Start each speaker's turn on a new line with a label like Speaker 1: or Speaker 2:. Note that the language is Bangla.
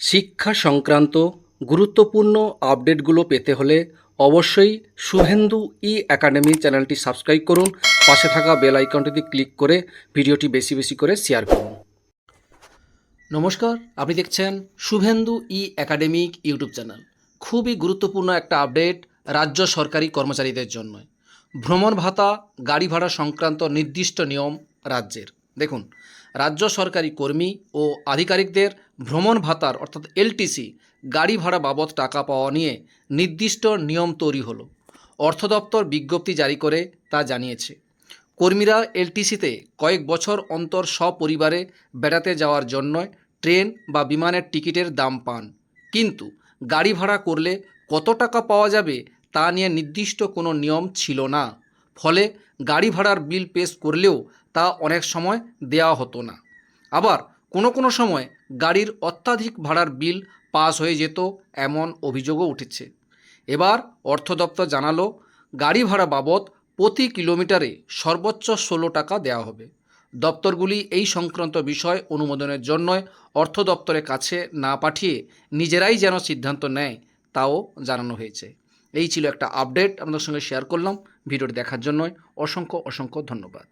Speaker 1: শিক্ষা সংক্রান্ত গুরুত্বপূর্ণ আপডেটগুলো পেতে হলে অবশ্যই শুভেন্দু ই একাডেমি চ্যানেলটি সাবস্ক্রাইব করুন। পাশে থাকা বেল আইকনটিতে ক্লিক করে ভিডিওটি বেশি বেশি করে শেয়ার করুন। নমস্কার, আপনি দেখছেন শুভেন্দু ই একাডেমিক ইউটিউব চ্যানেল। খুবই গুরুত্বপূর্ণ একটা আপডেট রাজ্য সরকারি কর্মচারীদের জন্য। ভ্রমণ ভাতা, গাড়ি ভাড়া সংক্রান্ত নির্দিষ্ট নিয়ম রাজ্যের। দেখুন, রাজ্য সরকারি কর্মী ও আধিকারিকদের ভ্রমণ ভাতার অর্থাৎ এলটিসি গাড়ি ভাড়া বাবদ টাকা পাওয়া নিয়ে নির্দিষ্ট নিয়ম তৈরি হলো। অর্থ দপ্তর বিজ্ঞপ্তি জারি করে তা জানিয়েছে। কর্মীরা এলটিসিতে কয়েক বছর অন্তর সপরিবারে বেড়াতে যাওয়ার জন্য ট্রেন বা বিমানের টিকিটের দাম পান, কিন্তু গাড়ি ভাড়া করলে কত টাকা পাওয়া যাবে তা নিয়ে নির্দিষ্ট কোনো নিয়ম ছিল না। ফলে গাড়ি ভাড়ার বিল পেশ করলেও তা অনেক সময় দেওয়া হতো না। আবার কোনো কোনো সময় গাড়ির অত্যাধিক ভাড়ার বিল পাস হয়ে যেত, এমন অভিযোগও উঠেছে। এবার অর্থ দপ্তর জানালো, গাড়ি ভাড়া বাবদ প্রতি কিলোমিটারে সর্বোচ্চ 16 টাকা দেওয়া হবে। দপ্তরগুলি এই সংক্রান্ত বিষয় অনুমোদনের জন্য অর্থ দপ্তরের কাছে না পাঠিয়ে নিজেরাই যেন সিদ্ধান্ত নেয় তাও জানানো হয়েছে। এই ছিল একটা আপডেট, আপনাদের সঙ্গে শেয়ার করলাম। ভিডিওটি দেখার জন্য অসংখ্য অসংখ্য ধন্যবাদ।